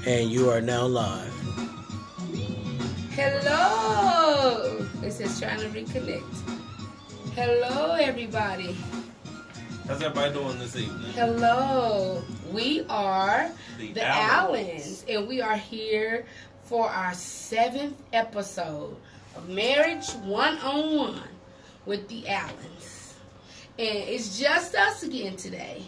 And you are now live. Hello. It says trying to reconnect. Hello, everybody. How's everybody doing this evening? Hello. We are the Allens. Allens, and we are here for our 7th episode of Marriage One-on-One with the Allens. And it's just us again today.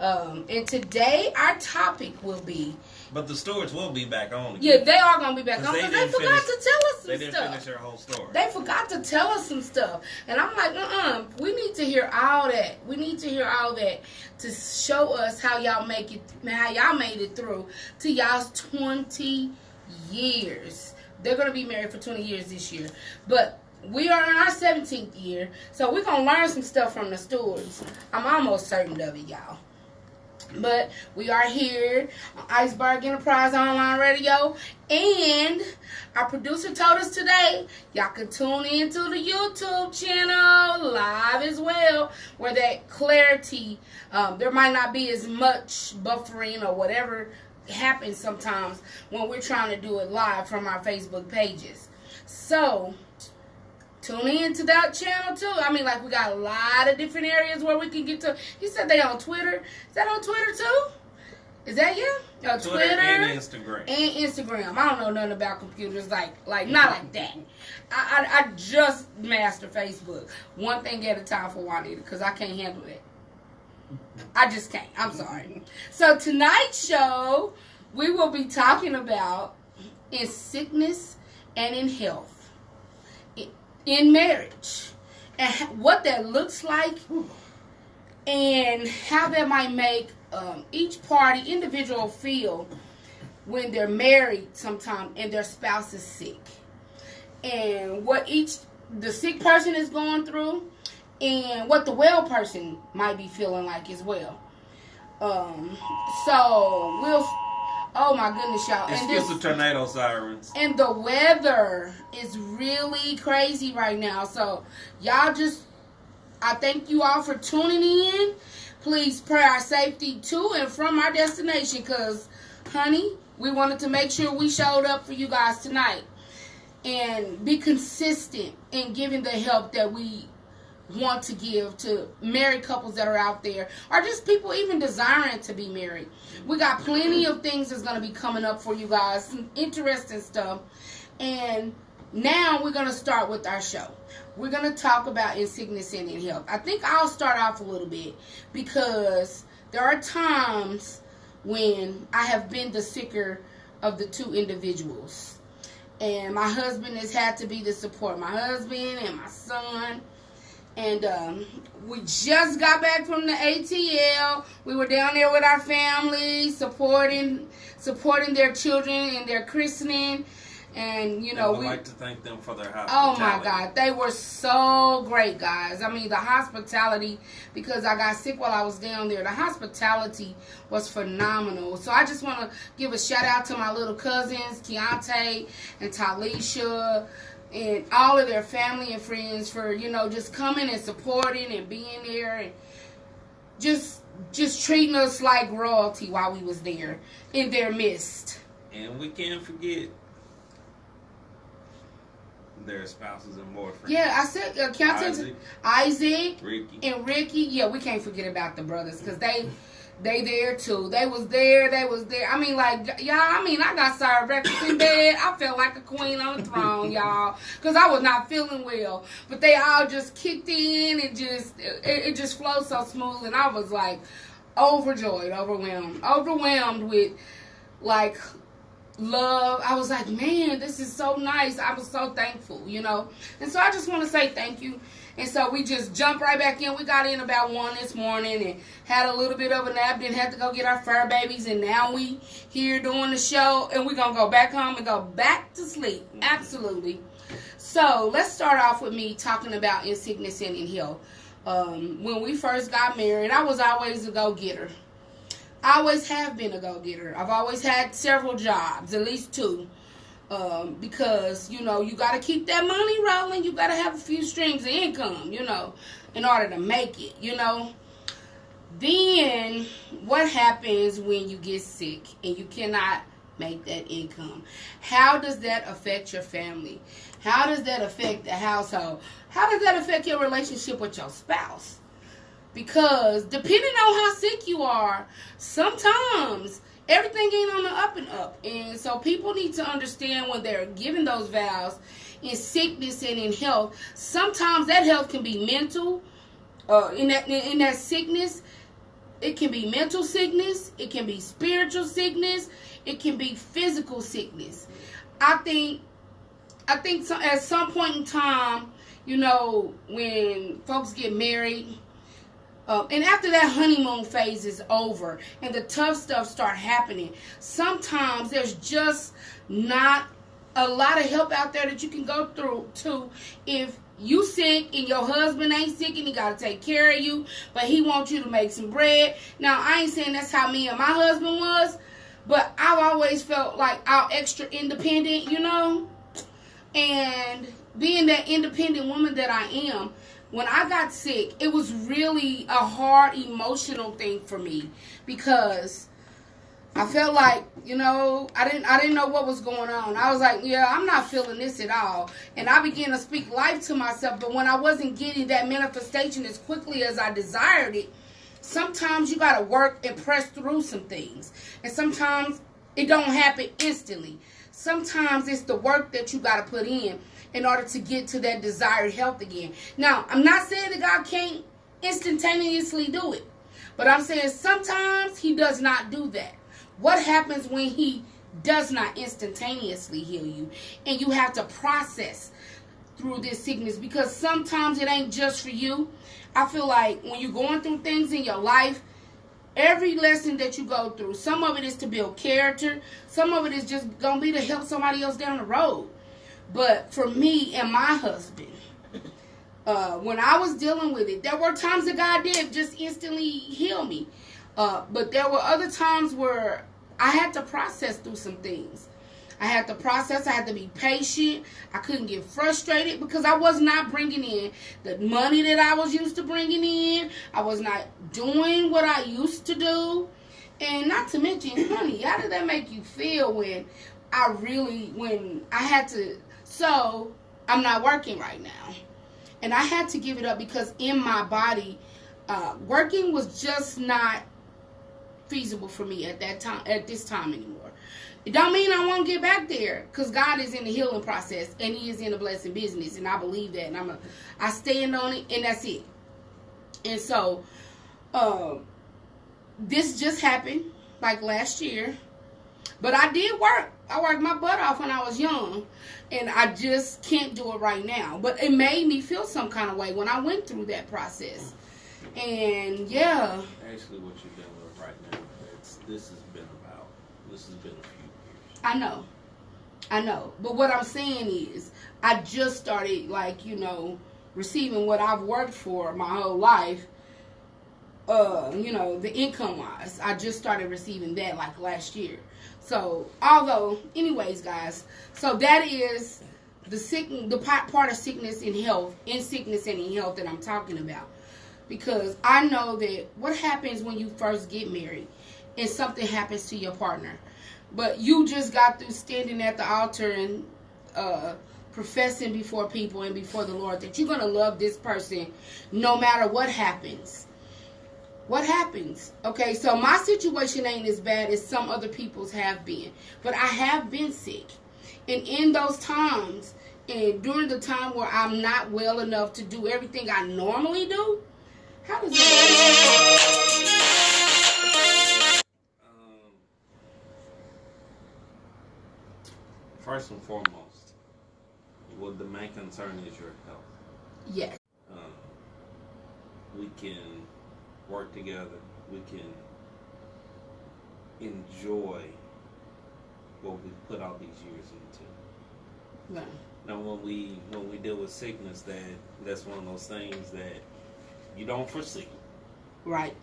And today our topic will be... But the Stewarts will be back on again. Yeah, they are going to be back on because they they forgot to tell us some stuff. They didn't finish their whole story. They forgot to tell us some stuff. And I'm like, we need to hear all that. We need to hear all that to show us how y'all made it through to y'all's 20 years. They're going to be married for 20 years this year. But we are in our 17th year, so we're going to learn some stuff from the Stewarts. I'm almost certain of it, y'all. But we are here on Iceberg Enterprise Online Radio. And our producer told us today, y'all can tune into the YouTube channel live as well, where that clarity, there might not be as much buffering or whatever happens sometimes when we're trying to do it live from our Facebook pages. So tune in to that channel too. I mean, like, we got a lot of different areas where we can get to. He said they on Twitter. Is that on Twitter too? Is that you? Twitter and Instagram. And Instagram. I don't know nothing about computers like not like that. I just master Facebook. One thing at a time for Juanita, because I can't handle it. I just can't. I'm sorry. So tonight's show, we will be talking about in sickness and in health. In marriage, and what that looks like, and how that might make each party, individual, feel when they're married sometime and their spouse is sick, and what the sick person is going through, and what the well person might be feeling like as well. So we'll. Oh my goodness, y'all. Excuse the tornado sirens. And the weather is really crazy right now. So y'all I thank you all for tuning in. Please pray our safety to and from our destination, because, honey, we wanted to make sure we showed up for you guys tonight. And be consistent in giving the help that we want to give to married couples that are out there, or just people even desiring to be married. We got plenty of things that's going to be coming up for you guys, some interesting stuff. And now we're going to start with our show. We're going to talk about in sickness and in health. I think I'll start off a little bit, because there are times when I have been the sicker of the two individuals, and my husband has had to be the support. My husband and my son. And we just got back from the ATL. We were down there with our family, supporting their children in their christening. And, you know, we'd like to thank them for their hospitality. Oh, my God. They were so great, guys. I mean, the hospitality, because I got sick while I was down there, the hospitality was phenomenal. So I just want to give a shout-out to my little cousins, Keontae and Talisha, and all of their family and friends for, you know, just coming and supporting and being there and just treating us like royalty while we was there in their midst. And we can't forget their spouses and boyfriends. Yeah, I said Isaac, Ricky. And Ricky. Yeah, we can't forget about the brothers, because they there too. They was there. I mean, like, y'all, I got served breakfast in bed. I felt like a queen on the throne, y'all, because I was not feeling well. But they all just kicked in, and it just flowed so smooth. And I was like overjoyed, overwhelmed with, like, love. I was like, man, this is so nice. I was so thankful, you know. And so I just want to say thank you. And so we just jumped right back in. We got in about 1 this morning and had a little bit of a nap. Then had to go get our fur babies. And now we here doing the show. And we're going to go back home and go back to sleep. Absolutely. So let's start off with me talking about in sickness and in health. When we first got married, I was always a go-getter. I always have been a go-getter. I've always had several jobs, at least 2. Because, you know, you got to keep that money rolling. You got to have a few streams of income, you know, in order to make it, you know. Then what happens when you get sick and you cannot make that income? How does that affect your family? How does that affect the household? How does that affect your relationship with your spouse? Because depending on how sick you are, sometimes everything ain't on the up and up. And so people need to understand when they're giving those vows in sickness and in health, sometimes that health can be mental. In that sickness, it can be mental sickness, it can be spiritual sickness, it can be physical sickness. I think so, at some point in time, when folks get married, and after that honeymoon phase is over and the tough stuff start happening, sometimes there's just not a lot of help out there that you can go through to if you sick and your husband ain't sick and he got to take care of you, but he wants you to make some bread. Now, I ain't saying that's how me and my husband was, but I've always felt like I'm extra independent, and being that independent woman that I am, when I got sick, it was really a hard emotional thing for me because I felt like, I didn't know what was going on. I was like, yeah, I'm not feeling this at all. And I began to speak life to myself, but when I wasn't getting that manifestation as quickly as I desired it, sometimes you got to work and press through some things. And sometimes it don't happen instantly. Sometimes it's the work that you got to put in order to get to that desired health again. Now, I'm not saying that God can't instantaneously do it, but I'm saying sometimes he does not do that. What happens when he does not instantaneously heal you and you have to process through this sickness? Because sometimes it ain't just for you. I feel like when you're going through things in your life, every lesson that you go through, some of it is to build character. Some of it is just going to be to help somebody else down the road. But for me and my husband, when I was dealing with it, there were times that God did just instantly heal me. But there were other times where I had to process through some things. I had to process. I had to be patient. I couldn't get frustrated because I was not bringing in the money that I was used to bringing in. I was not doing what I used to do. And not to mention, honey, how did that make you feel when I had to? So I'm not working right now. And I had to give it up because in my body, working was just not feasible for me at this time anymore. It don't mean I won't get back there, because God is in the healing process and he is in the blessing business, and I believe that, and I stand on it, and that's it. And so this just happened like last year, but I did work. I worked my butt off when I was young, and I just can't do it right now. But it made me feel some kind of way when I went through that process. And yeah, Actually, what you're dealing with right now, this has been a few years. I know. But what I'm saying is, I just started, receiving what I've worked for my whole life. The income wise, I just started receiving that like last year. So, anyways, guys, so that is the part of sickness and health, in sickness and in health that I'm talking about. Because I know that what happens when you first get married and something happens to your partner, but you just got through standing at the altar and professing before people and before the Lord that you're going to love this person no matter what happens. What happens? Okay, so my situation ain't as bad as some other people's have been, but I have been sick. And in those times, and during the time where I'm not well enough to do everything I normally do, how does that? First and foremost, the main concern is your health. Yes. We can work together. We can enjoy what we put all these years into. Right. Now, when we deal with sickness, that's one of those things that you don't foresee. Right.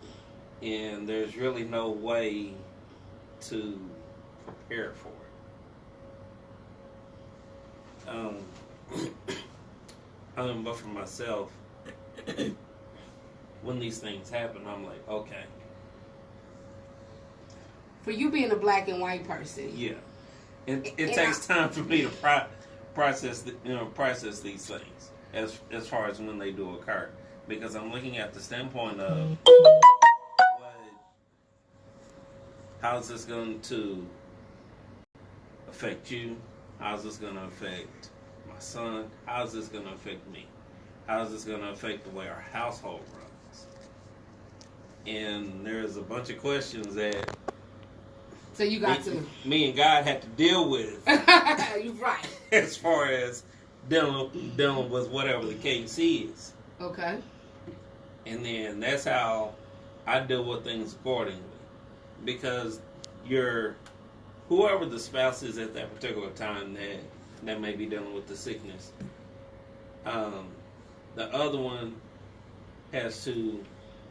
And there's really no way to prepare for it. But for myself, when these things happen, I'm like, okay, for you being a black and white person. Yeah. It takes time for me to process these things as far as when they do occur, because I'm looking at the standpoint of how is this going to affect you? How is this going to affect my son? How is this going to affect me? How is this going to affect the way our household runs? And there's a bunch of questions that so you got me and God had to deal with. You're right. As far as dealing with whatever the case is. Okay. And then that's how I deal with things accordingly. Because whoever the spouse is at that particular time that may be dealing with the sickness, the other one has to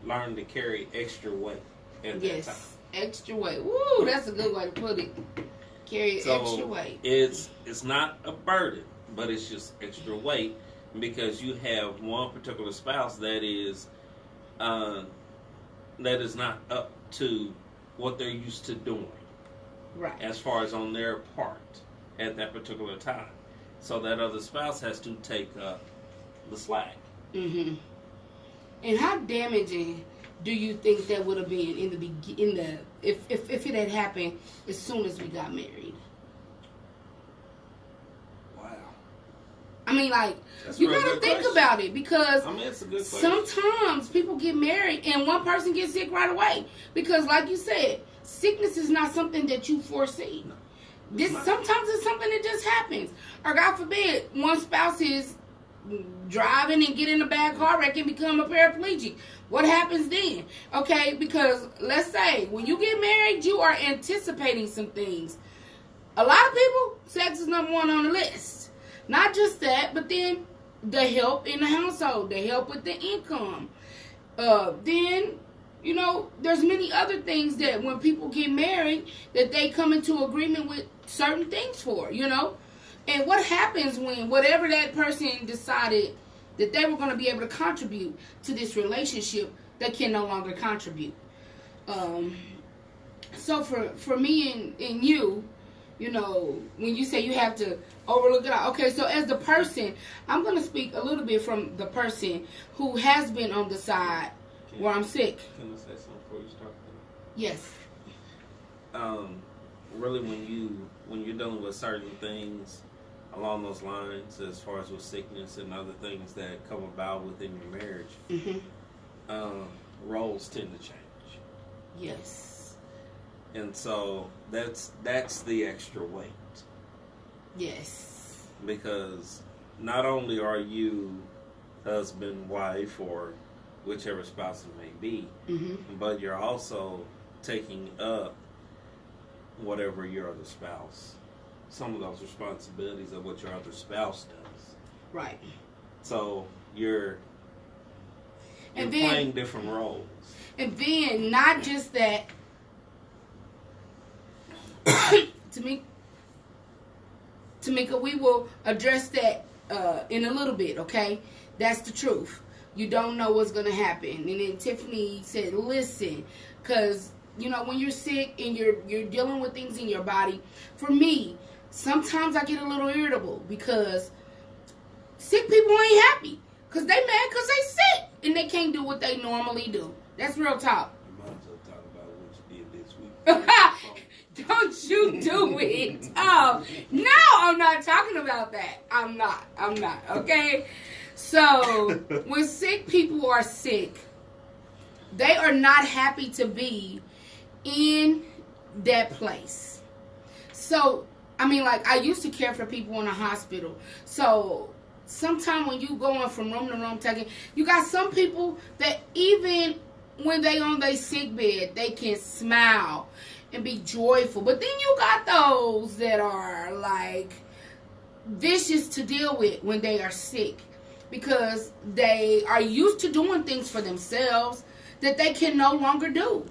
learn to carry extra weight at that time. Extra weight. Woo, that's a good way to put it. Carry extra weight. It's not a burden, but it's just extra weight because you have one particular spouse that is not up to what they're used to doing. Right. As far as on their part at that particular time. So that other spouse has to take up the slack. Mm-hmm. And how damaging do you think that would have been if it had happened as soon as we got married? Wow. I mean, like, you gotta think about it, because it's a good question. Sometimes people get married and one person gets sick right away. Because, like you said, sickness is not something that you foresee. No, sometimes it's something that just happens. Or God forbid, one spouse is driving and get in a bad car wreck and become a paraplegic. What happens then? Okay, because let's say when you get married, you are anticipating some things. A lot of people, sex is number one on the list. Not just that, but then the help in the household, the help with the income. Then, you know, there's many other things that when people get married that they come into agreement with certain things for, you know. And what happens when whatever that person decided that they were going to be able to contribute to this relationship, they can no longer contribute. So for me and you, you know, when you say you have to overlook it all. Okay, so as the person, I'm going to speak a little bit from the person who has been on the side where I'm sick. Can I say something before you start? Yes. Really, when you're dealing with certain things along those lines, as far as with sickness and other things that come about within your marriage, mm-hmm. Roles tend to change. Yes. And so that's the extra weight. Yes. Because not only are you husband, wife, or whichever spouse it may be, mm-hmm. but you're also taking up whatever your other spouse, some of those responsibilities of what your other spouse does. Right. So you're playing different roles. And then not just that, Tamika, we will address that in a little bit, okay? That's the truth. You don't know what's going to happen. And then Tiffany said, listen, because, you know, when you're sick and you're dealing with things in your body, for me, sometimes I get a little irritable because sick people ain't happy because they mad because they sick and they can't do what they normally do. That's real talk. You might as well talk about what you did this week. Don't you do it. Oh, no, I'm not talking about that. I'm not. Okay? So, when sick people are sick, they are not happy to be in that place. So, I mean, like, I used to care for people in a hospital. So, sometimes when you going from room to room taking, you got some people that even when they on their sick bed, they can smile and be joyful. But then you got those that are, like, vicious to deal with when they are sick. Because they are used to doing things for themselves that they can no longer do.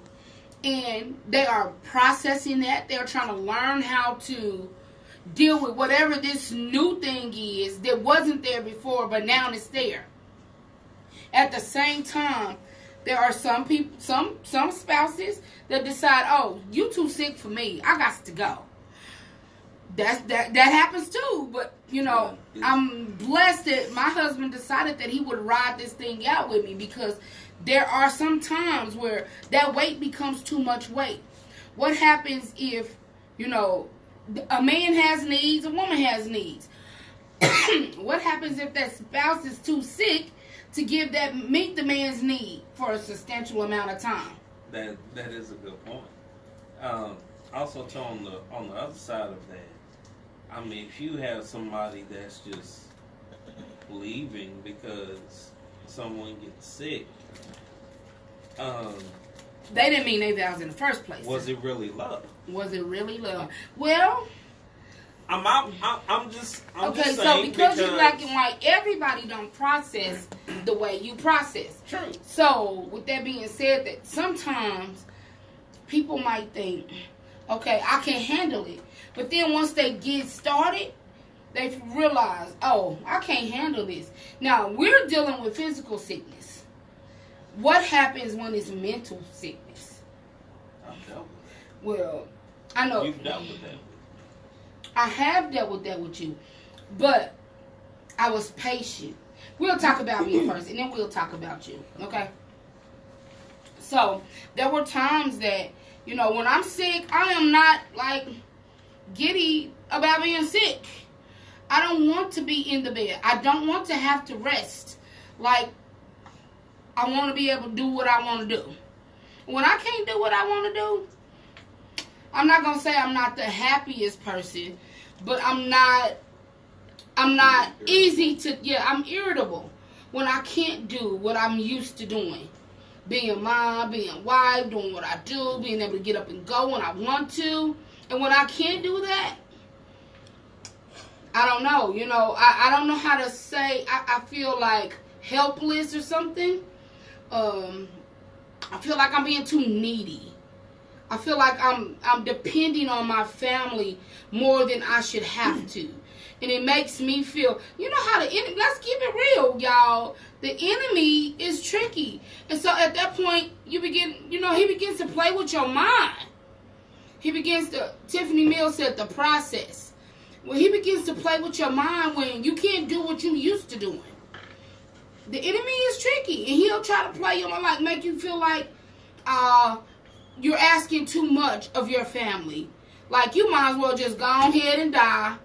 And they are processing that. They're trying to learn how to deal with whatever this new thing is that wasn't there before, but now it's there. At the same time, There are some people, some spouses that decide, oh, you too sick for me. I got to go. That happens too. But I'm blessed that my husband decided that he would ride this thing out with me, because there are some times where that weight becomes too much weight. What happens if a man has needs, a woman has needs? What happens if that spouse is too sick to meet the man's need for a substantial amount of time? That is a good point. Also, too, on the other side of that, I mean, if you have somebody that's just leaving because someone gets sick, they didn't mean their vows in the first place. Was it really love? Was it really love? Well, I'm just okay. saying, Because you're black and white, everybody don't process the way you process. True. So, with that being said, that sometimes people might think, okay, I can handle it, but then once they get started, they realize, oh, I can't handle this. Now, we're dealing with physical sickness. What happens when it's mental sickness? I've dealt with that. Well, I know You've dealt with that. I have dealt with that with you, but I was patient. We'll talk about me first, and then we'll talk about you, okay? So, there were times that, when I'm sick, I am not, giddy about being sick. I don't want to be in the bed. I don't want to have to rest. I want to be able to do what I want to do. When I can't do what I want to do, I'm not going to say I'm not the happiest person, but I'm not easy to, I'm irritable when I can't do what I'm used to doing. Being mom, being wife, doing what I do, being able to get up and go when I want to. And when I can't do that, I don't know. I don't know how to say, I feel like helpless or something. I feel like I'm being too needy. I feel like I'm depending on my family more than I should have to. And it makes me feel, how the enemy, let's keep it real, y'all. The enemy is tricky. And so at that point, he begins to play with your mind. Tiffany Mills said the process. When he begins to play with your mind when you can't do what you used to doing. The enemy is tricky. And he'll try to play your mind, make you feel like you're asking too much of your family. Like, you might as well just go ahead and die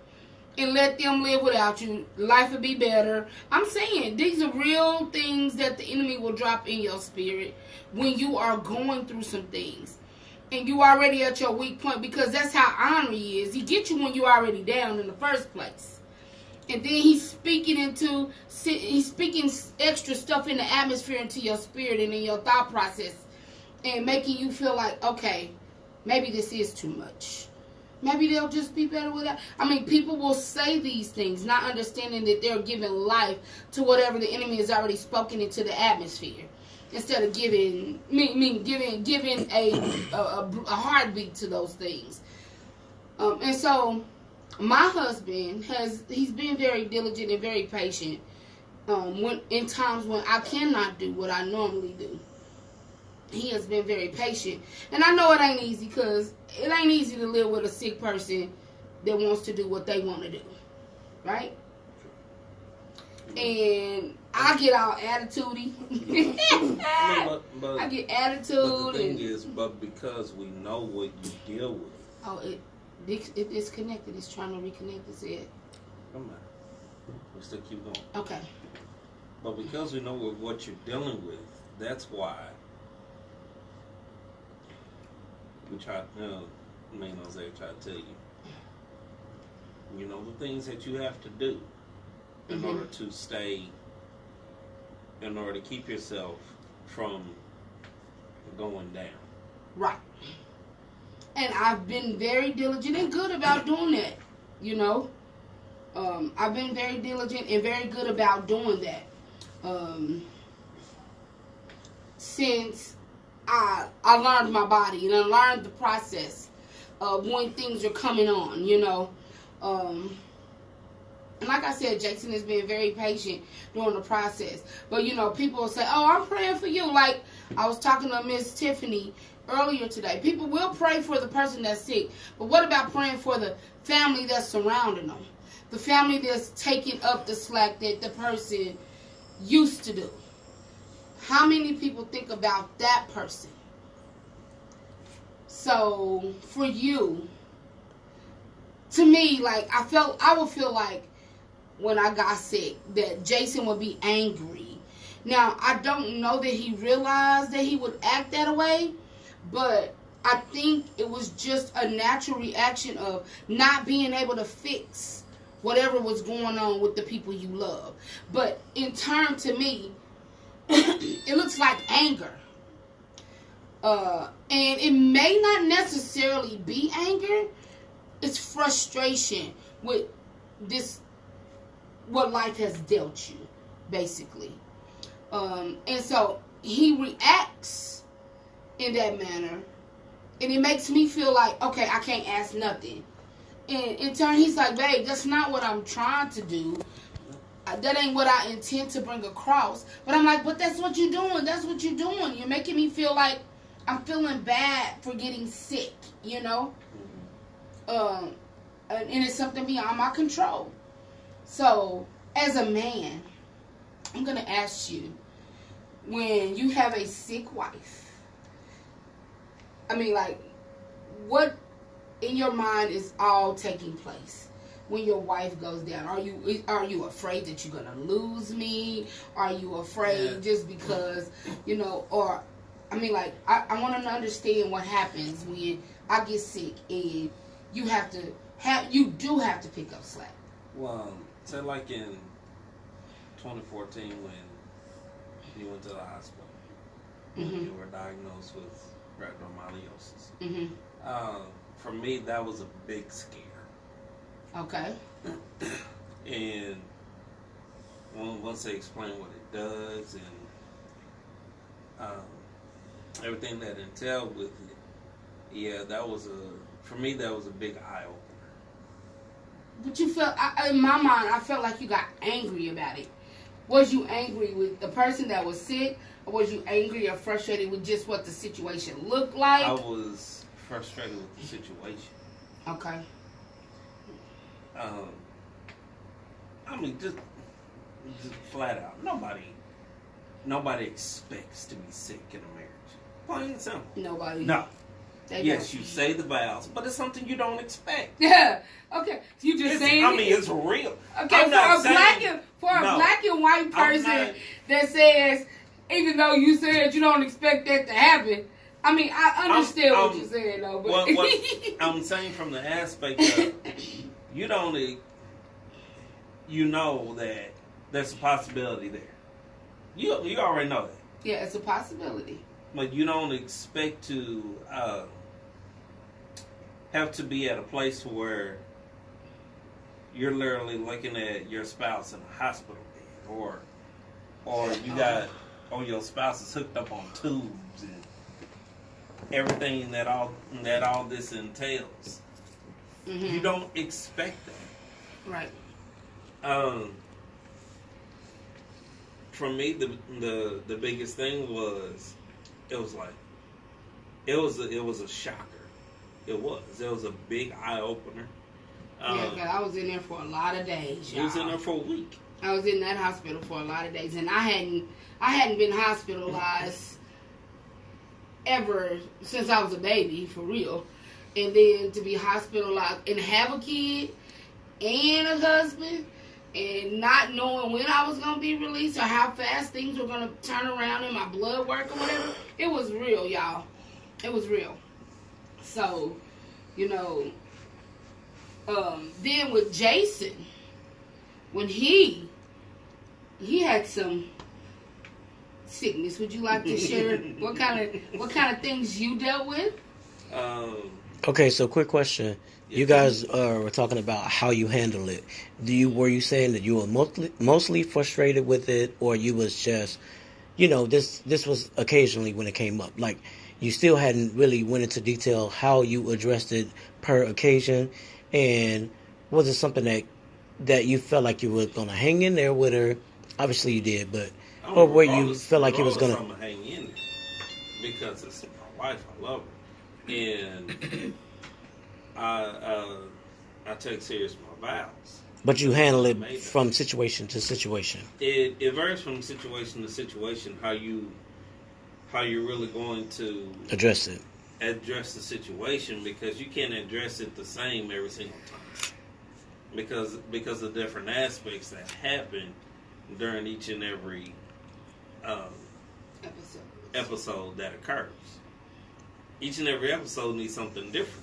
and let them live without you. Life would be better. I'm saying, these are real things that the enemy will drop in your spirit when you are going through some things. And you already at your weak point, because that's how ornery is. He gets you when you're already down in the first place. And then he's speaking extra stuff in the atmosphere into your spirit and in your thought process. And making you feel like, okay, maybe this is too much. Maybe they'll just be better without. I mean, people will say these things, not understanding that they're giving life to whatever the enemy has already spoken into the atmosphere, instead of giving a heartbeat to those things. And so, my husband he's been very diligent and very patient. In times when I cannot do what I normally do. He has been very patient. And I know it ain't easy, because it ain't easy to live with a sick person that wants to do what they want to do. Right? And I get all attitude-y. I get attitude. But the thing is, because we know what you deal with. Oh, it disconnected. It's trying to reconnect. It's it. Come on. We'll still keep going. Okay. But because we know what you're dealing with, that's why we try, me and Jose try to tell you, the things that you have to do in order to keep yourself from going down. Right. And I've been very diligent and good about doing that, I've been very diligent and very good about doing that. Since I learned my body and I learned the process of when things are coming on, And like I said, Jason has been very patient during the process. But, people will say, oh, I'm praying for you. Like, I was talking to Miss Tiffany earlier today. People will pray for the person that's sick, but what about praying for the family that's surrounding them? The family that's taking up the slack that the person used to do. How many people think about that person? So, for you, to me, like, I would feel like when I got sick that Jason would be angry. Now, I don't know that he realized that he would act that way, but I think it was just a natural reaction of not being able to fix whatever was going on with the people you love. But in turn, to me, it looks like anger. And it may not necessarily be anger. It's frustration with this, what life has dealt you, basically. And so he reacts in that manner, and it makes me feel like, okay, I can't ask nothing. And in turn, he's like, babe, that's not what I'm trying to do. That ain't what I intend to bring across. But I'm like, but that's what you're doing. That's what you're doing. You're making me feel like I'm feeling bad for getting sick, you know? And it's something beyond my control. So, as a man, I'm going to ask you, when you have a sick wife, I mean, like, what in your mind is all taking place when your wife goes down? Are you afraid that you're going to lose me? Are you afraid just because, you know, or, I mean, like, I want to understand what happens when I get sick and you do have to pick up slack. Well, say like in 2014 when you went to the hospital, Mm-hmm. you were diagnosed with rhabdomyolysis. Mm-hmm. For me, that was a big scare. Okay. And once they explain what it does and everything that entailed with it, yeah, for me, that was a big eye opener. But you felt, in my mind, I felt like you got angry about it. Was you angry with the person that was sick, or was you angry or frustrated with just what the situation looked like? I was frustrated with the situation. Okay. I mean, just flat out, nobody expects to be sick in a marriage. Plain and simple. Nobody. No. They Yes, don't. you say the vows, but it's something you don't expect. Yeah. Okay. So you just saying. I mean, it's real. Okay. For a black and white person that says, even though you said you don't expect that to happen, I mean, I understand what you're saying, though. But what I'm saying from the aspect of you know that there's a possibility there. You already know that. Yeah, it's a possibility. But you don't expect to have to be at a place where you're literally looking at your spouse in a hospital bed, or your spouse is hooked up on tubes and everything that all this entails. Mm-hmm. You don't expect that. Right. For me, the biggest thing was, it was a shocker. It was a big eye opener. Yeah, I was in there for a lot of days. You was in there for a week. I was in that hospital for a lot of days, and I hadn't been hospitalized ever since I was a baby, for real. And then to be hospitalized and have a kid and a husband, and not knowing when I was going to be released or how fast things were going to turn around in my blood work or whatever, it was real, y'all. It was real. So, you know, then with Jason, when he had some sickness, would you like to share what kind of things you dealt with? Okay, so quick question. You guys were talking about how you handle it. Were you saying that you were mostly frustrated with it, or you was just, you know, this was occasionally when it came up? Like, you still hadn't really went into detail how you addressed it per occasion, and was it something that you felt like you were going to hang in there with her? Obviously you did, but or where you felt like you was going to hang in there. because it's my wife. I love her, and I take serious my vows. But you handle it from situation to situation. It varies from situation to situation how you're really going to address the situation, because you can't address it the same every single time, because of different aspects that happen during each and every episode that occurs. Each and every episode needs something different.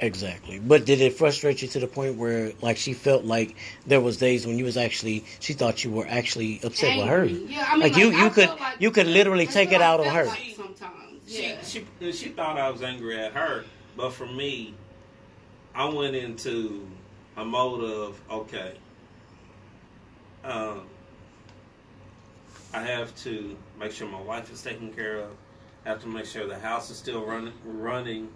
Exactly. But did it frustrate you to the point where, like, she felt like there was days when she thought you were actually upset with her? Yeah, I mean, like you could literally take it out on her. Like sometimes, yeah. She thought I was angry at her, but for me, I went into a mode of, okay, I have to make sure my wife is taken care of. I have to make sure the house is still running.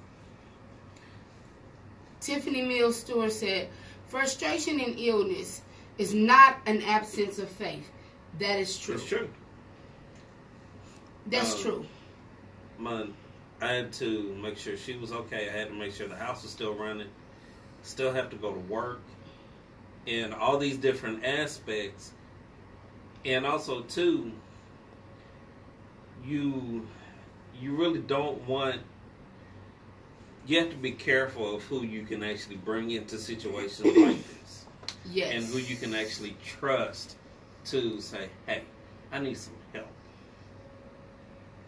Tiffany Mills Stewart said, frustration and illness is not an absence of faith. That is true. It's true. That's true. I had to make sure she was okay. I had to make sure the house was still running. Still have to go to work. And all these different aspects. And also, too, you really don't want... You have to be careful of who you can actually bring into situations like this. Yes. And who you can actually trust to say, hey, I need some help.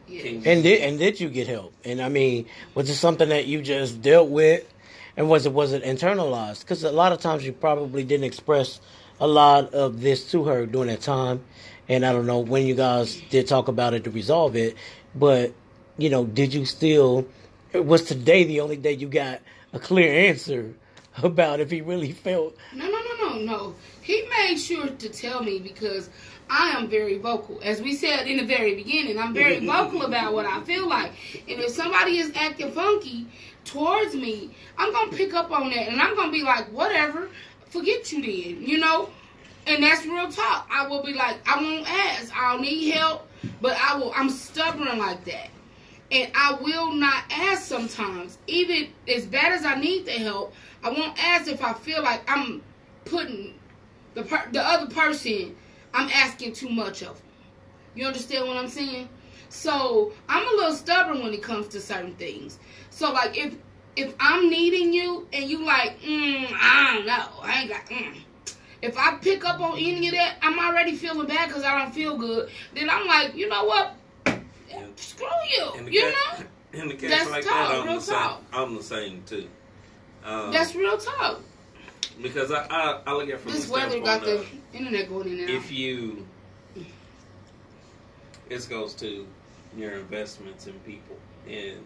Yes. And did you get help? And I mean, was it something that you just dealt with? And was it internalized? Because a lot of times you probably didn't express a lot of this to her during that time. And I don't know when you guys did talk about it to resolve it. But, did you still... Was today the only day you got a clear answer about if he really felt... No. He made sure to tell me, because I am very vocal. As we said in the very beginning, I'm very vocal about what I feel like. And if somebody is acting funky towards me, I'm going to pick up on that. And I'm going to be like, whatever, forget you then, And that's real talk. I will be like, I won't ask. I'll need help, but I'm stubborn like that. And I will not ask sometimes. Even as bad as I need the help, I won't ask if I feel like I'm putting the other person, I'm asking too much of them. You understand what I'm saying? So I'm a little stubborn when it comes to certain things. So like if I'm needing you and you like, I don't know, I ain't got, If I pick up on any of that, I'm already feeling bad because I don't feel good. Then I'm like, you know what? Screw you, In the case that's like talk, that, I'm the same too. That's real talk. Because I look at it from this the weather got the of, internet going in and out. It goes to your investments in people and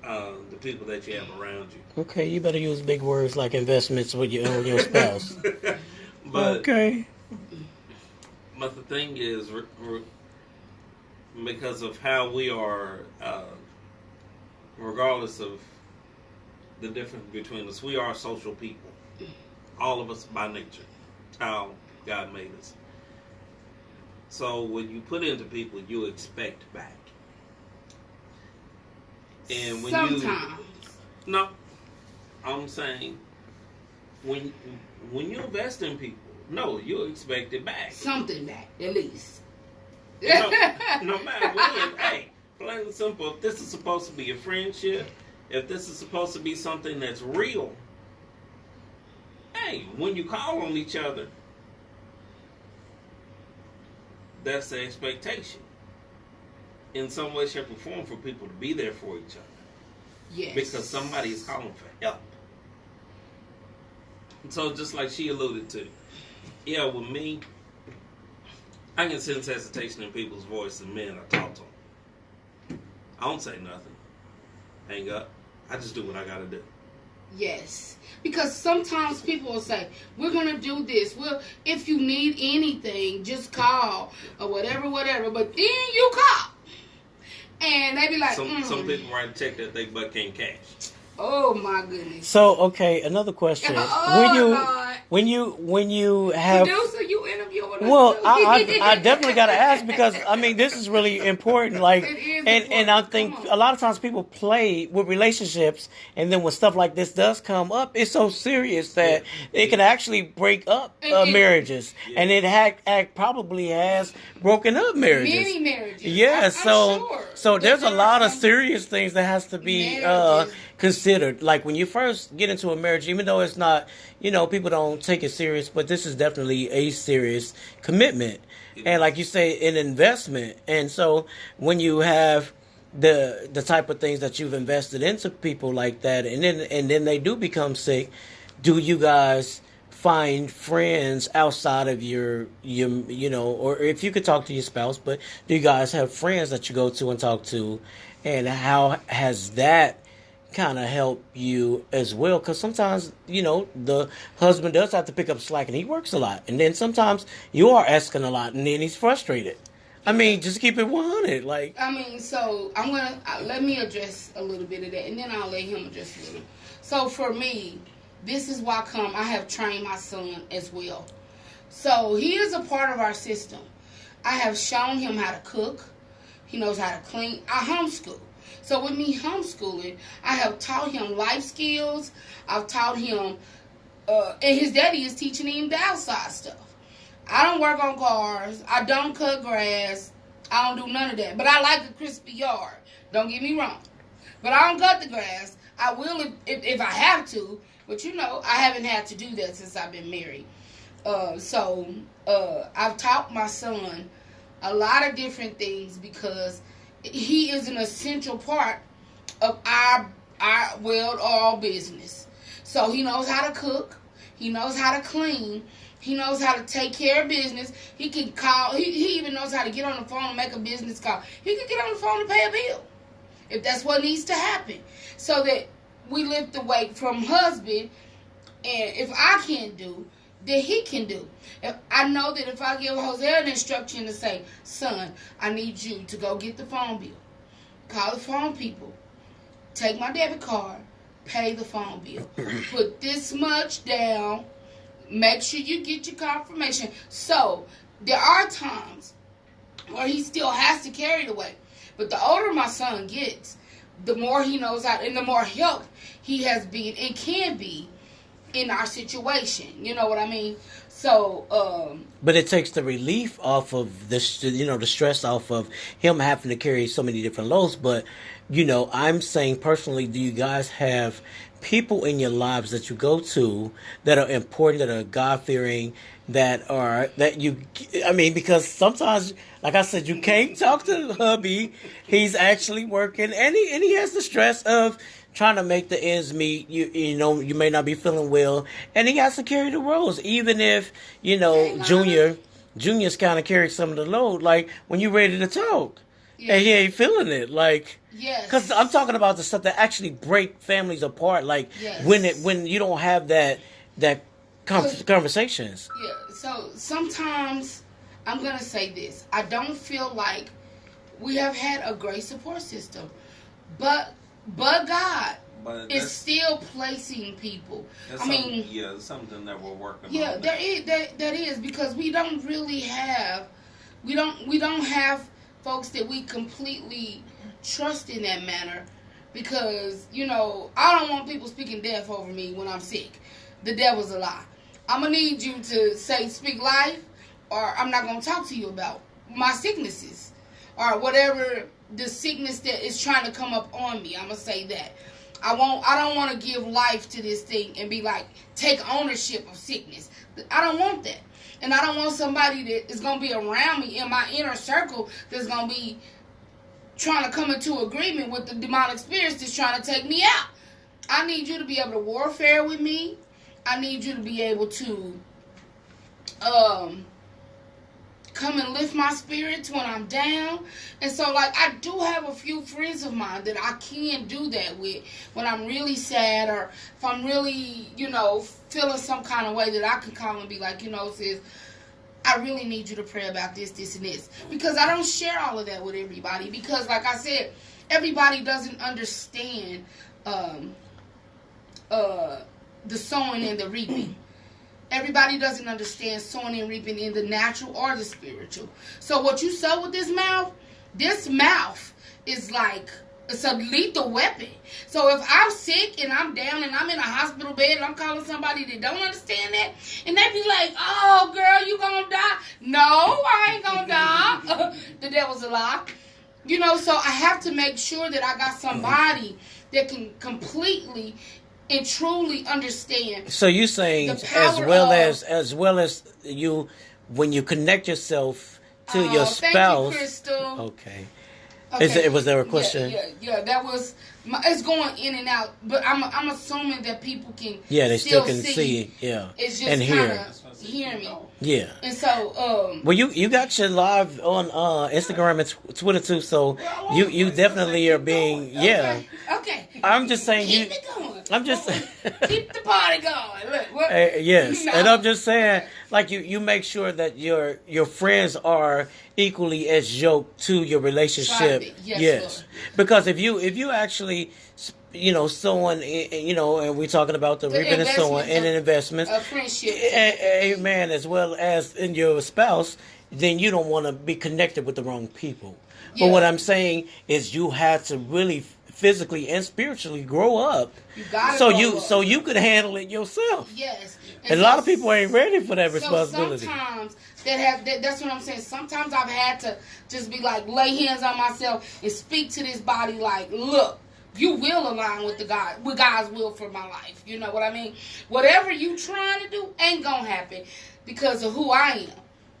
the people that you have around you. Okay, you better use big words like investments with your spouse. But okay. But the thing is, because of how we are, regardless of the difference between us, we are social people. All of us by nature. It's how God made us. So when you put into people, you expect back. And when sometimes. No, I'm saying when you invest in people, no, you expect it back. Something back, at least. No matter what. Hey, plain and simple. If this is supposed to be a friendship, if this is supposed to be something that's real, hey, when you call on each other, that's the expectation. In some way, shape, or form, for people to be there for each other. Yes. Because somebody is calling for help. So just like she alluded to, yeah, with me, I can sense hesitation in people's voice the minute I talk to them. I don't say nothing. Hang up. I just do what I gotta do. Yes. Because sometimes people will say, we're going to do this. Well, if you need anything, just call or whatever. But then you call. And they be like, Some people write a check that they but can't cash. Oh my goodness. So okay, another question. When you have producer, you interviewing us. Well, I definitely got to ask because I mean this is really important. Like it is And I think Come on. a lot of times people play with relationships, and then when stuff like this does come up, it's so serious that it can actually break up marriages, and it probably has broken up marriages. Many marriages. Yeah, I'm so sure so there's a there are lot of some serious things that has to be marriages. considered. Like when you first get into a marriage, even though it's not, people don't take it serious, but this is definitely a serious commitment. And like you say, an investment. And so when you have the type of things that you've invested into people like that, and then they do become sick, do you guys find friends outside of your or if you could talk to your spouse, but do you guys have friends that you go to and talk to, and how has that kind of help you as well? Because sometimes the husband does have to pick up slack, and he works a lot, and then sometimes you are asking a lot, and then he's frustrated. I mean, just keep it 100. Like, So I'm gonna let me address a little bit of that, and then I'll let him address a little. So for me, this is why I have trained my son as well. So he is a part of our system. I have shown him how to cook. He knows how to clean. I homeschool. So with me homeschooling, I have taught him life skills. I've taught him, and his daddy is teaching him the outside stuff. I don't work on cars. I don't cut grass. I don't do none of that. But I like a crispy yard. Don't get me wrong. But I don't cut the grass. I will if I have to. But I haven't had to do that since I've been married. So I've taught my son a lot of different things because he is an essential part of our all business. So he knows how to cook. He knows how to clean. He knows how to take care of business. He can call. He even knows how to get on the phone and make a business call. He can get on the phone and pay a bill if that's what needs to happen. So that we lift the weight from husband, and if I can't do, then he can do. If I know that if I give Jose an instruction to say, son, I need you to go get the phone bill, call the phone people, take my debit card, pay the phone bill, put this much down, make sure you get your confirmation. So there are times where he still has to carry the weight. But the older my son gets, the more he knows how, and the more help he has been and can be in our situation. You know what I mean? So, but it takes the relief off of the stress off of him having to carry so many different loads. But I'm saying personally, do you guys have people in your lives that you go to that are important, that are God fearing, because sometimes, like I said, you can't talk to hubby. He's actually working, and he has the stress of trying to make the ends meet. You may not be feeling well, and he has to carry the roles, even if Junior's kind of carrying some of the load. Like when you're ready to talk, and he ain't feeling it. Like, because I'm talking about the stuff that actually break families apart. Like when you don't have that conversations. Yeah. So sometimes I'm gonna say this. I don't feel like we have had a great support system, but God is still placing people. It's something that we're working on. Yeah, that is because we don't really have we don't have folks that we completely trust in that manner, because I don't want people speaking death over me when I'm sick. The devil's a lie. I'm gonna need you to speak life, or I'm not gonna talk to you about my sicknesses or whatever the sickness that is trying to come up on me. I'm gonna say that I don't want to give life to this thing and be like, take ownership of sickness. I don't want that. And I don't want somebody that is going to be around me in my inner circle that's going to be trying to come into agreement with the demonic spirits that's trying to take me out. I need you to be able to warfare with me. I need you to be able to come and lift my spirits when I'm down. And so, I do have a few friends of mine that I can do that with when I'm really sad, or if I'm really, feeling some kind of way, that I can call and be like, sis, I really need you to pray about this, this, and this. Because I don't share all of that with everybody. Because, like I said, everybody doesn't understand the sowing and the reaping. Everybody doesn't understand sowing and reaping in the natural or the spiritual. So what you sow with this mouth is like, it's a lethal weapon. So if I'm sick and I'm down and I'm in a hospital bed and I'm calling somebody that don't understand that, and they be like, "Oh, girl, you gonna die?" No, I ain't gonna die. The devil's a lie. You know, so I have to make sure that I got somebody that can completely and truly understand. So you saying as well as you, when you connect yourself to your spouse. Thank you, Crystal. Okay. Okay. Was there a question? Yeah. That was. It's going in and out, but I'm assuming that people can. Yeah, they still can see. Yeah, it's just and hear. Hear me. Yeah. And so, well, you got your live on Instagram and Twitter too, so you definitely are being Okay. I'm just saying keep it going. I'm just keep the party going. Look, what? yes, No. and I'm just saying, like you make sure that your friends are equally as yoked to your relationship. Yes. Because if you actually, sowing, and we're talking about the reaping and sowing and investments, a friendship, amen, as well as in your spouse, then you don't want to be connected with the wrong people. Yeah. But what I'm saying is, you have to really physically and spiritually grow up, so you could handle it yourself. Yes, and a lot of people ain't ready for that responsibility. Sometimes that's what I'm saying. Sometimes I've had to just be like, lay hands on myself and speak to this body like, look, you will align with God's will for my life. You know what I mean? Whatever you trying to do ain't gonna happen because of who I am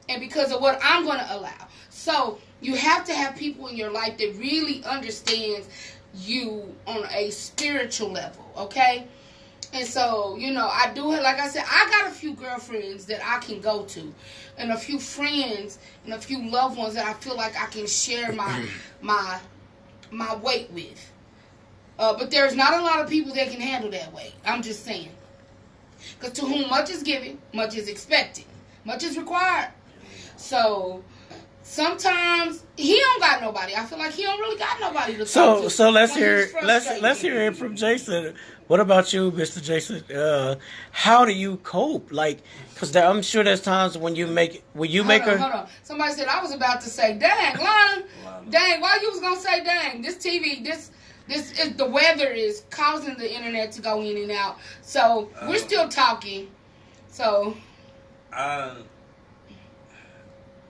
and because of what I'm gonna allow. So you have to have people in your life that really understands you on a spiritual level, okay? And so, I do, like I said, I got a few girlfriends that I can go to, and a few friends and a few loved ones that I feel like I can share my weight with. But there's not a lot of people that can handle that weight. I'm just saying. Because to whom much is given, much is expected. Much is required. So sometimes he don't got nobody. I feel like he don't really got nobody to talk to. So let's hear it from Jason. What about you, Mr. Jason? How do you cope? Like, because I'm sure there's times when you make her. Hold on. Somebody said I was about to say, "Dang, Lana, dang, why you was gonna say, dang? This TV, this is the weather is causing the internet to go in and out. So we're still talking. So,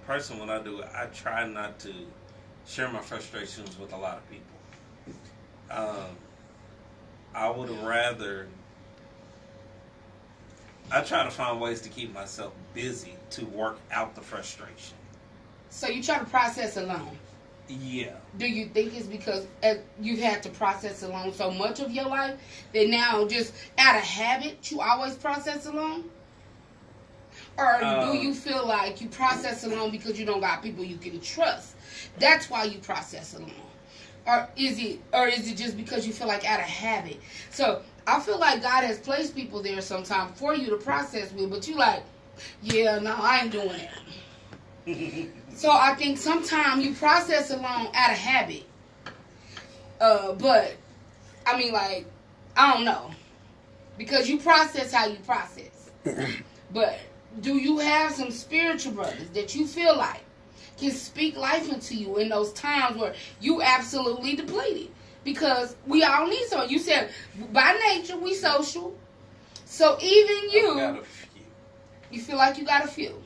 personally, when I do it, I try not to share my frustrations with a lot of people. I would rather. I try to find ways to keep myself busy to work out the frustration. So you try to process alone. Yeah. Do you think it's because you've had to process alone so much of your life that now just out of habit you always process alone? Or do you feel like you process alone because you don't got people you can trust? That's why you process alone. Or is it just because you feel like out of habit? So I feel like God has placed people there sometimes for you to process with, but you like, yeah, no, I ain't doing it. So I think sometimes you process alone out of habit. But, I mean, like, I don't know. Because you process how you process. But do you have some spiritual brothers that you feel like can speak life into you in those times where you absolutely depleted? Because we all need someone. You said, by nature, we social. So even you feel like you got a few.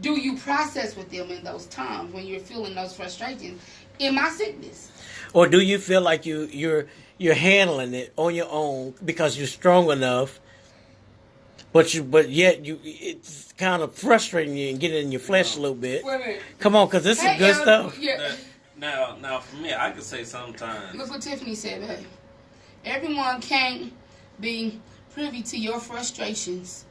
Do you process with them in those times when you're feeling those frustrations in my sickness? Or do you feel like you're handling it on your own because you're strong enough, but yet it's kind of frustrating you and getting in your flesh a little bit? Wait a minute. Come on, because this is good stuff. Yeah. Now, for me, I could say sometimes. Look what Tiffany said, babe. Everyone can't be privy to your frustrations.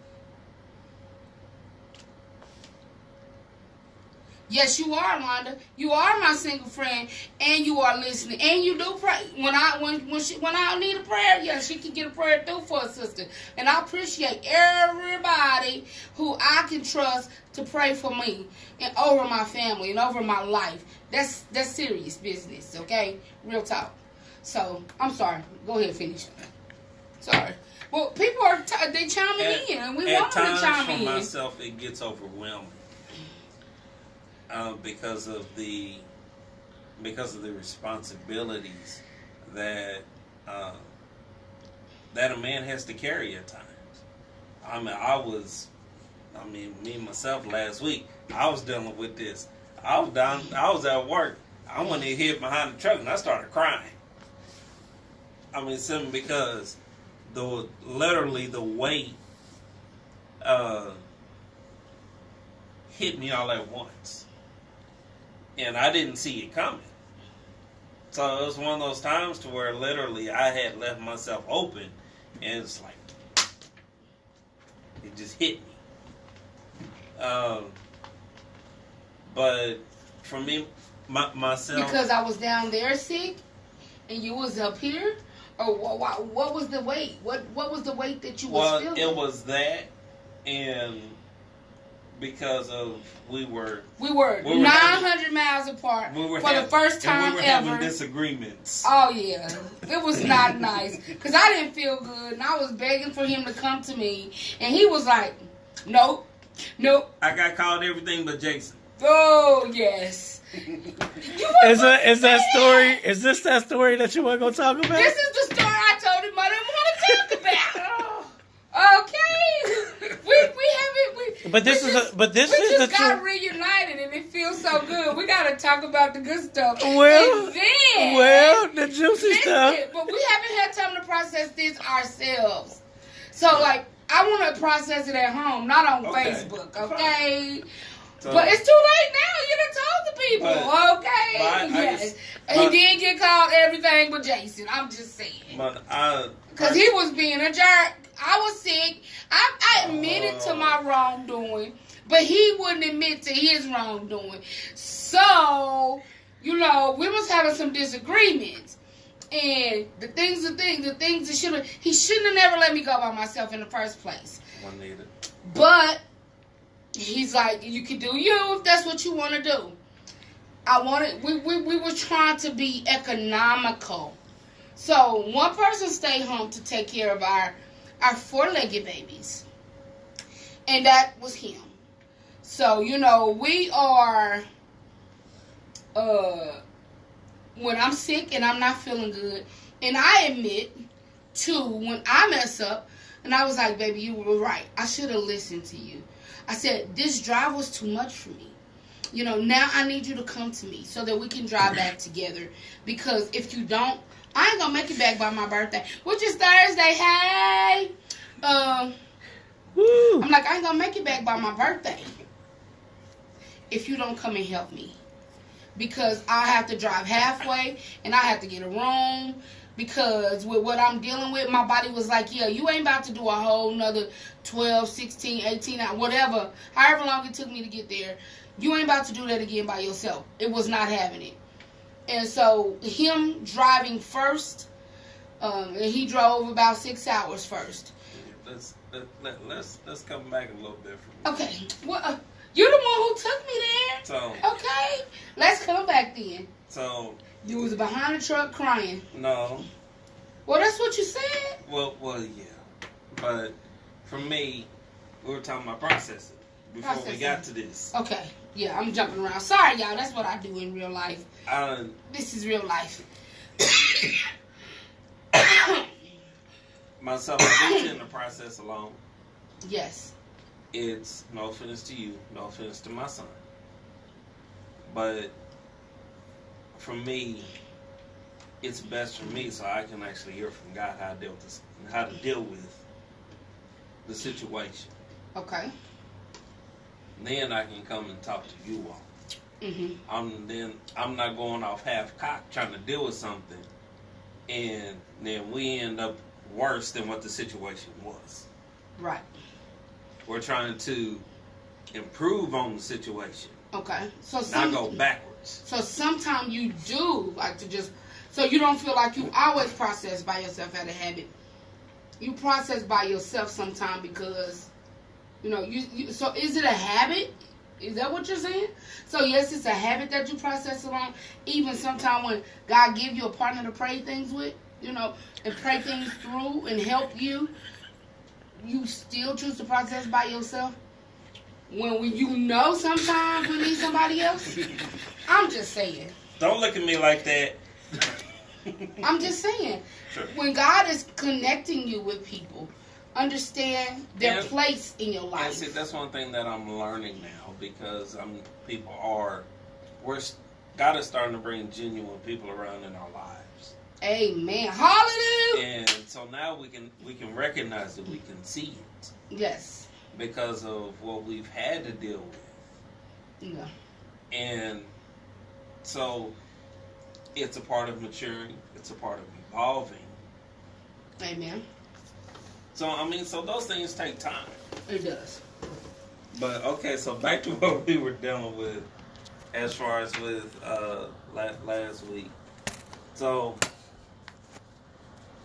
Yes, you are, Londa. You are my single friend, and you are listening, and you do pray. When I need a prayer, yeah, she can get a prayer through for a sister, and I appreciate everybody who I can trust to pray for me and over my family and over my life. That's serious business, okay? Real talk. So I'm sorry. Go ahead, finish. Sorry. Well, people are they chiming in, and we want them to chime in. For myself, it gets overwhelming. Because of the because of the responsibilities that that a man has to carry at times. Me myself last week, I was dealing with this. I was at work. I went and hid behind the truck and I started crying. Simply because literally the weight hit me all at once. And I didn't see it coming. So it was one of those times to where literally I had left myself open and it's like, it just hit me. But for me, myself... Because I was down there sick and you was up here? Or what was the weight? What was the weight that you was feeling? It was that, and because of we were 900 miles apart for the first time we were ever. Having disagreements. Oh yeah, it was not nice because I didn't feel good, and I was begging for him to come to me, and he was like, "Nope." I got called everything but Jason. Oh yes. Is that story? Is this that story that you weren't gonna talk about? This is the story I told him I didn't want to talk about. Okay, we haven't. But this is just got reunited and it feels so good. We got to talk about the good stuff. Well, the juicy stuff. But we haven't had time to process this ourselves. So like, I want to process it at home, not on Facebook. Okay. So, but it's too late now. You done told the people. Okay. He did get called everything but Jason. I'm just saying. Because he was being a jerk. I was sick. I admitted to my wrongdoing. But he wouldn't admit to his wrongdoing. So, we was having some disagreements. And the things that he shouldn't have never let me go by myself in the first place. Juanita. But he's like, you can do you if that's what you want to do. We were trying to be economical. So one person stayed home to take care of our 4-legged babies. And that was him. So, we are, when I'm sick and I'm not feeling good, and I admit, too, when I mess up, and I was like, baby, you were right. I should have listened to you. I said, this drive was too much for me. Now I need you to come to me so that we can drive back together. Because if you don't, I ain't going to make it back by my birthday, which is Thursday. Hey. I'm like, I ain't going to make it back by my birthday if you don't come and help me. Because I have to drive halfway and I have to get a room. Because with what I'm dealing with, my body was like, yeah, you ain't about to do a whole nother 12, 16, 18 hours, whatever, however long it took me to get there. You ain't about to do that again by yourself. It was not having it. And so him driving first, and he drove about 6 hours first. Let's come back a little bit from this. Okay. Well, you're the one who took me there. So okay. Let's come back then. So you was behind the truck crying. No. Well, that's what you said. Well, yeah. But for me, we were talking about processing before we got to this. Okay. Yeah, I'm jumping around. Sorry, y'all. That's what I do in real life. This is real life. Myself, I've been in the process alone. Yes. It's no offense to you, no offense to my son. But for me, it's best for me so I can actually hear from God how to deal with the situation. Okay. Then I can come and talk to you all. Mm-hmm. I'm not going off half-cocked trying to deal with something, and then we end up worse than what the situation was. Right. We're trying to improve on the situation. Okay. So not go backwards. So sometimes you do like to just, so you don't feel like you always process by yourself out of habit. You process by yourself sometimes because, you so is it a habit? Is that what you're saying? So yes, it's a habit that you process along. Even sometimes when God give you a partner to pray things with, and pray things through and help you, you still choose to process by yourself. When sometimes we need somebody else. I'm just saying. Don't look at me like that. I'm just saying, Sure. when God is connecting you with people, understand their place in your life. And see, that's one thing that I'm learning now, because God is starting to bring genuine people around in our lives. Amen. Hallelujah. And so now we can recognize it, we can see it. Yes. Because of what we've had to deal with. Yeah. And so it's a part of maturing, it's a part of evolving. Amen. So those things take time. It does. But okay, so back to what we were dealing with as far as with last week. So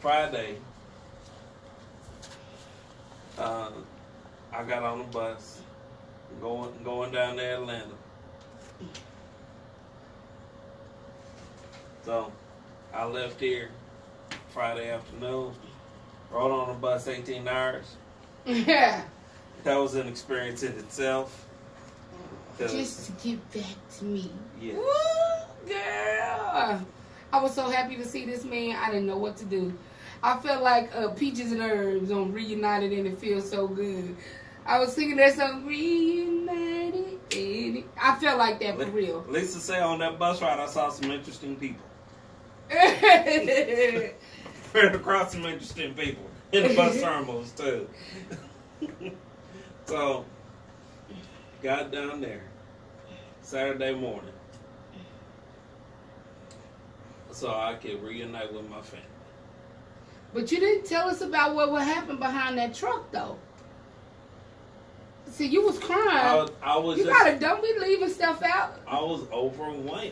Friday, I got on the bus going down to Atlanta. So I left here Friday afternoon, rode on the bus 18 hours. Yeah. That was an experience in itself. Just to get back to me. Yeah. Woo, girl. I was so happy to see this man. I didn't know what to do. I felt like Peaches and Herbs on Reunited, and it feels so good. I was singing that song, Reunited, and I felt like that for real. Lisa said on that bus ride, I saw some interesting people. Ran across some interesting people in the bus terminals too. So, got down there Saturday morning so I could reunite with my family. But you didn't tell us about what would happen behind that truck, though. See, you was crying. I was. Don't be leaving stuff out. I was overwhelmed,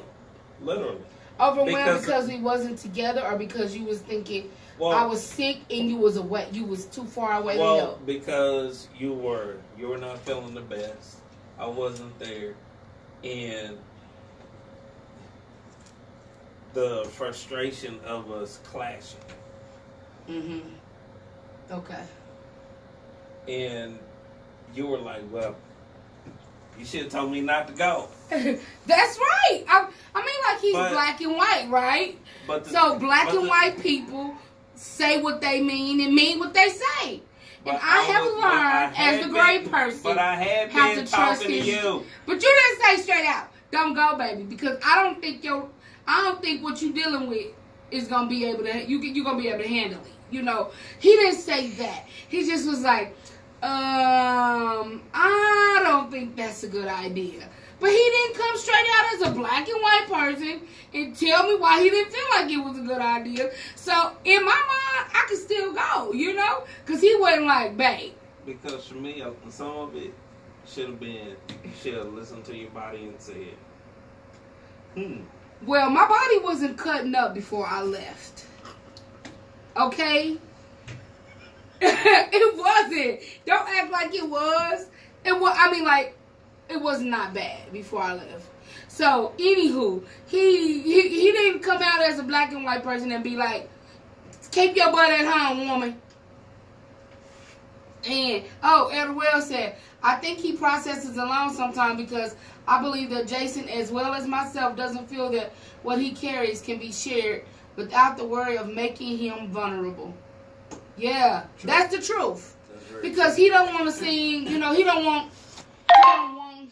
literally. Overwhelmed because we wasn't together, or because you was thinking I was sick and you was away. You was too far away to help. Because you were not feeling the best. I wasn't there, and the frustration of us clashing. Mhm. Okay. And you were like, "Well, you should have told me not to go." That's right. I mean, like, he's black and white, right? So black and white people say what they mean and mean what they say. And I have learned as a great person, but I had been talking to you. But you didn't say straight out, "Don't go, baby," because I don't think what you're dealing with is gonna be able to. You're gonna be able to handle it. You know, he didn't say that. He just was like, I don't think that's a good idea. But he didn't come straight out as a black and white person and tell me why he didn't feel like it was a good idea. So, in my mind, I could still go, you know? Because he wasn't like, babe. Because for me, some of it should have been, you should have listened to your body and said, Well, my body wasn't cutting up before I left. Okay? It wasn't. Don't act like it was. It was not bad before I left. So, anywho, he didn't come out as a black and white person and be like, "Keep your butt at home, woman." And, Elder Wells said, "I think he processes alone sometimes because I believe that Jason, as well as myself, doesn't feel that what he carries can be shared without the worry of making him vulnerable." Yeah, true. That's the truth. Because he don't want to seem, he don't want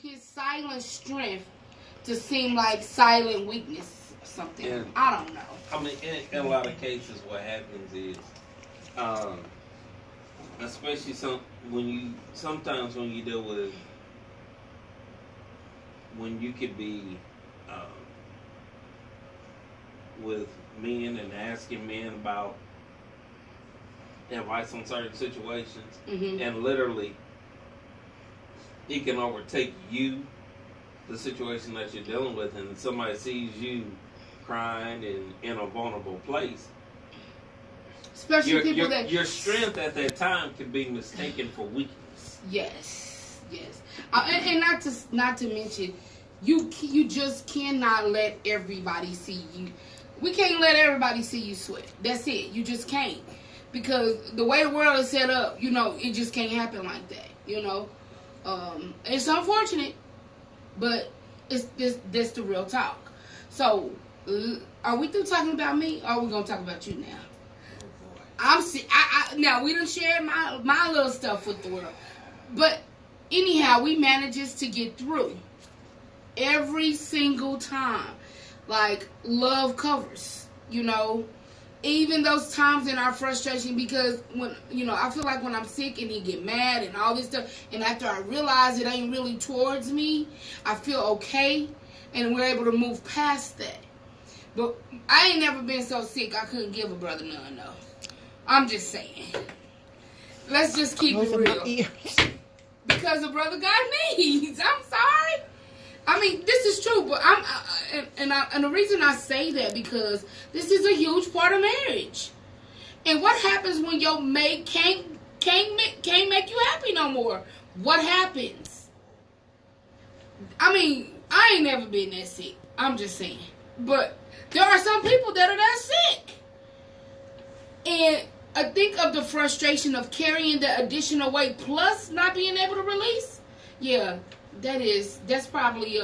his silent strength to seem like silent weakness or something. And, I don't know. I mean, in a lot of cases, what happens is, especially sometimes when you deal with, when you could be with men and asking men about advice on certain situations, and literally he can overtake you, the situation that you're dealing with, and somebody sees you crying and in a vulnerable place. Especially your strength at that time can be mistaken for weakness. Yes. And not to mention, you just cannot let everybody see you. We can't let everybody see you sweat. That's it. You just can't. Because the way the world is set up, it just can't happen like that, It's unfortunate, but that's the real talk. So, Are we through talking about me, or are we gonna talk about you now? Oh boy. Now we done shared my little stuff with the world, but anyhow, we manages to get through every single time. Like love covers, even those times in our frustration, because when I feel like when I'm sick and he get mad and all this stuff, and after I realize it ain't really towards me, I feel okay, and we're able to move past that. But I ain't never been so sick I couldn't give a brother none, though. I'm just saying. Let's just keep it real. Because a brother got needs. I'm sorry. I mean, this is true, but and the reason I say that because this is a huge part of marriage. And what happens when your mate can't make you happy no more? What happens? I mean, I ain't never been that sick. I'm just saying. But there are some people that are that sick. And I think of the frustration of carrying the additional weight plus not being able to release. Yeah, that's probably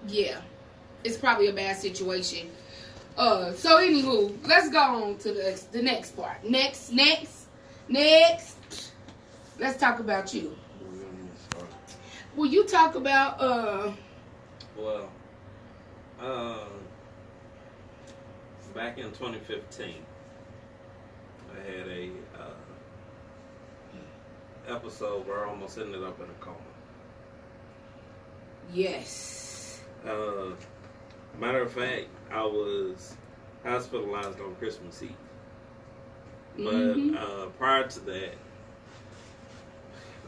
yeah, it's probably a bad situation. So anywho, let's go on to the next part. Next. Let's talk about you. Will you talk about back in 2015, I had a episode where I almost ended up in a coma. Yes. Matter of fact, I was hospitalized on Christmas Eve. But prior to that,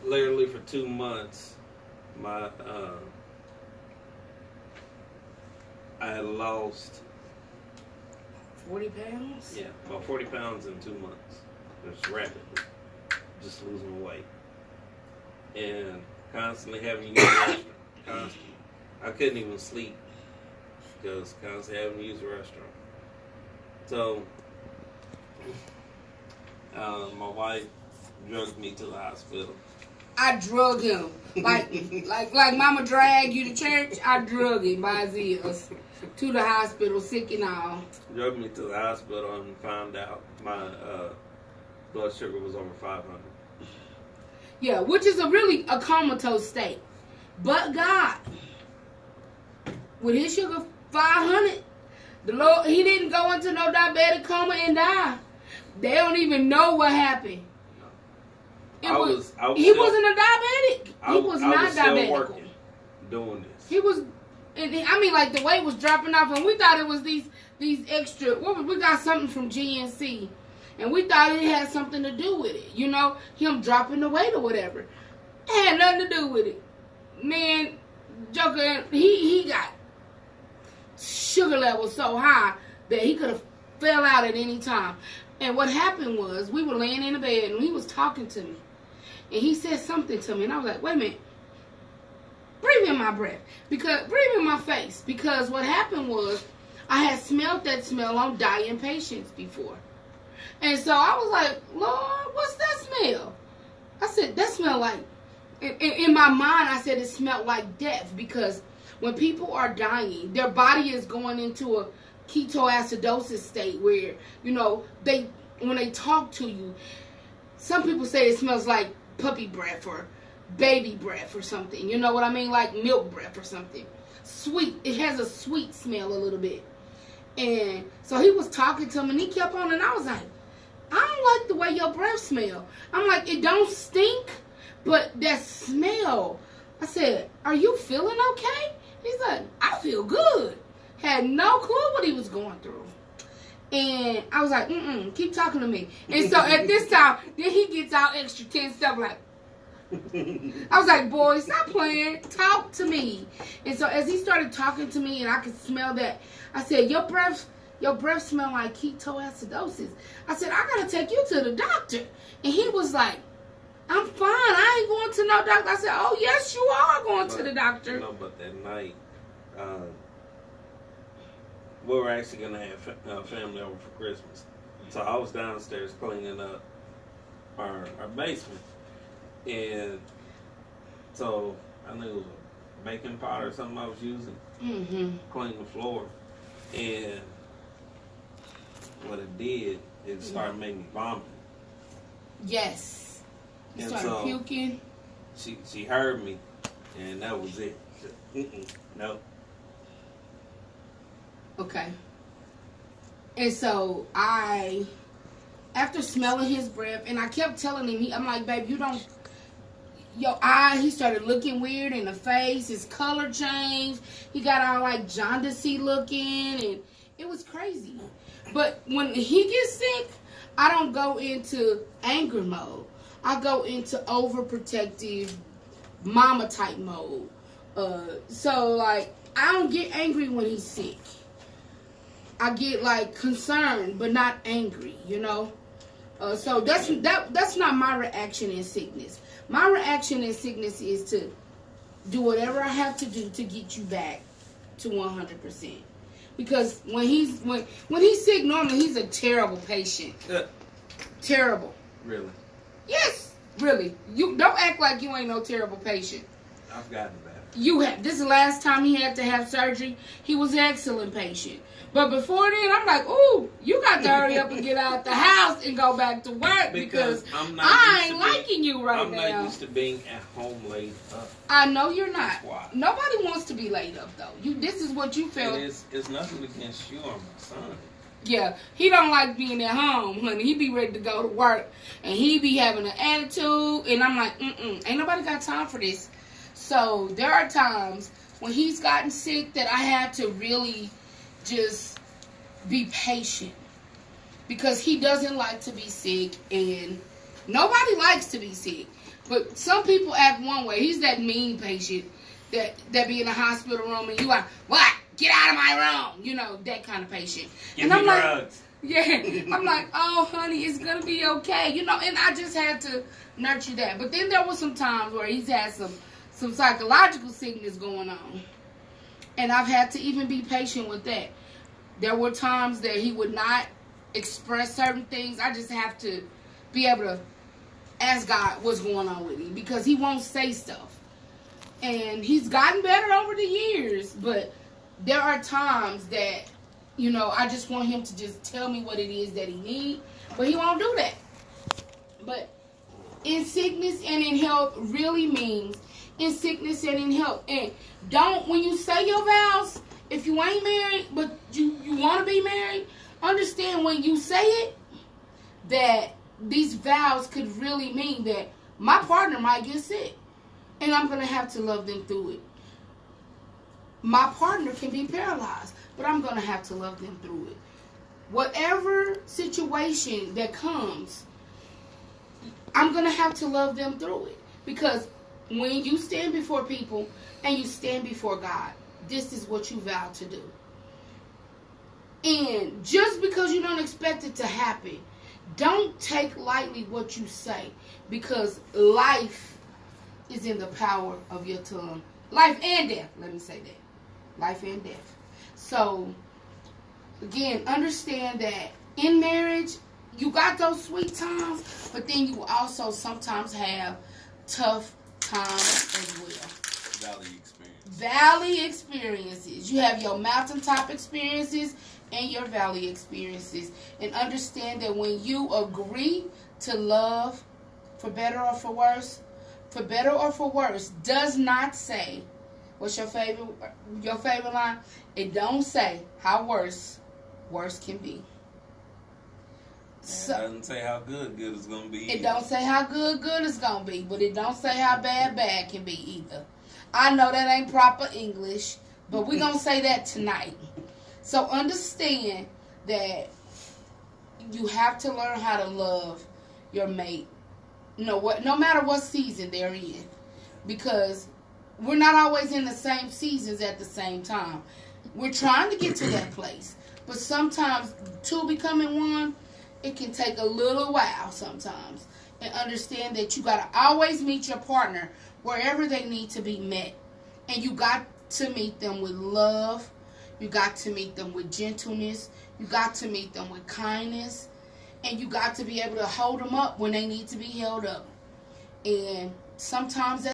literally for 2 months, I had lost 40 pounds? Yeah, about 40 pounds in 2 months. Just rapidly. Just losing weight. And constantly having to use the restroom. Constantly. I couldn't even sleep because constantly having to use the restroom. So, my wife drugged me to the hospital. I drug him. Like mama dragged you to church, I drug him by his ears to the hospital, sick and all. Drug me to the hospital and found out my blood sugar was over 500. Yeah, which is a comatose state. But God, with his sugar 500, the Lord, he didn't go into no diabetic coma and die. They don't even know what happened. He wasn't a diabetic. He was not diabetic. Working, doing this. He was, like the weight was dropping off, and we thought it was these extra. We got something from GNC, and we thought it had something to do with it. Him dropping the weight or whatever. It had nothing to do with it. Man, Joker, he got sugar levels so high that he could have fell out at any time. And what happened was, we were laying in the bed, and he was talking to me. And he said something to me, and I was like, wait a minute. Breathe in my breath. Breathe in my face. Because what happened was, I had smelled that smell on dying patients before. And so I was like, Lord, what's that smell? I said, that smell like, in my mind, I said it smelled like death. Because when people are dying, their body is going into a ketoacidosis state where, when they talk to you, some people say it smells like puppy breath or baby breath or something. You know what I mean? Like milk breath or something. Sweet. It has a sweet smell a little bit. And so he was talking to me and he kept on, and I was like, I don't like the way your breath smell. I'm like, it don't stink, but that smell. I said, are you feeling okay? He's like, I feel good. Had no clue what he was going through. And I was like, keep talking to me. And so at this time, then he gets out extra tense stuff like, I was like, boy, stop playing. Talk to me. And so as he started talking to me and I could smell that, I said, your breath smell like ketoacidosis. I said, I got to take you to the doctor. And he was like, I'm fine. I ain't going to no doctor. I said, oh, yes, you are going to the doctor. But that night, we were actually going to have family over for Christmas. So I was downstairs cleaning up our basement. And so I knew it was baking powder or something I was using. Clean the floor. And what it did, it started making me vomit. Yes. You And started so puking. she heard me, and that was it. No. Okay. And so after smelling his breath, and I kept telling him, I'm like, babe, you don't, your eye, he started looking weird in the face, his color changed, he got all like jaundicey looking, and it was crazy. But when he gets sick, I don't go into anger mode. I go into overprotective mama type mode. So like, I don't get angry when he's sick. I get like concerned, but not angry, you know. So that's not my reaction in sickness. My reaction in sickness is to do whatever I have to do to get you back to 100%. Because when he's sick, normally he's a terrible patient. Terrible. Really? Yes, really. You don't act like you ain't no terrible patient. I've gotten better. You have. This is the last time he had to have surgery. He was an excellent patient. But before then, I'm like, ooh, you got to hurry up and get out the house and go back to work because I ain't liking you right now. I'm not used to being at home laid up. I know you're not. That's why. Nobody wants to be laid up, though. This is what you feel. It's nothing against you or my son. Yeah, he don't like being at home, honey. He be ready to go to work, and he be having an attitude, and I'm like, ain't nobody got time for this. So there are times when he's gotten sick that I had to really just be patient because he doesn't like to be sick, and nobody likes to be sick. But some people act one way. He's that mean patient that be in the hospital room, and you are, what? Get out of my room. You know, that kind of patient. Give me drugs. Yeah. I'm like, oh, honey, it's going to be okay. You know, and I just had to nurture that. But then there was some times where he's had some psychological sickness going on. And I've had to even be patient with that. There were times that he would not express certain things. I just have to be able to ask God what's going on with him because he won't say stuff. And he's gotten better over the years, but there are times that, you know, I just want him to just tell me what it is that he needs, but he won't do that. But in sickness and in health really means in sickness and in health. And don't, when you say your vows, if you ain't married, but you want to be married, understand when you say it, that these vows could really mean that my partner might get sick, and I'm going to have to love them through it. My partner can be paralyzed, but I'm going to have to love them through it. Whatever situation that comes, I'm going to have to love them through it. Because when you stand before people and you stand before God, this is what you vow to do. And just because you don't expect it to happen, don't take lightly what you say, because life is in the power of your tongue. Life and death, let me say that. Life and death. So, again, understand that in marriage, you got those sweet times, but then you also sometimes have tough times as well. Valley experiences. You have your mountaintop experiences and your valley experiences. And understand that when you agree to love for better or for worse does not say, what's your favorite line? It don't say how worse can be. So, it doesn't say how good is going to be either. It don't say how good is going to be, but it don't say how bad can be either. I know that ain't proper English, but we're going to say that tonight. So understand that you have to learn how to love your mate, no matter what season they're in, because we're not always in the same seasons at the same time. We're trying to get to that place, but sometimes two becoming one, it can take a little while sometimes. And understand that you got to always meet your partner wherever they need to be met. And you got to meet them with love. You got to meet them with gentleness. You got to meet them with kindness. And you got to be able to hold them up when they need to be held up. And sometimes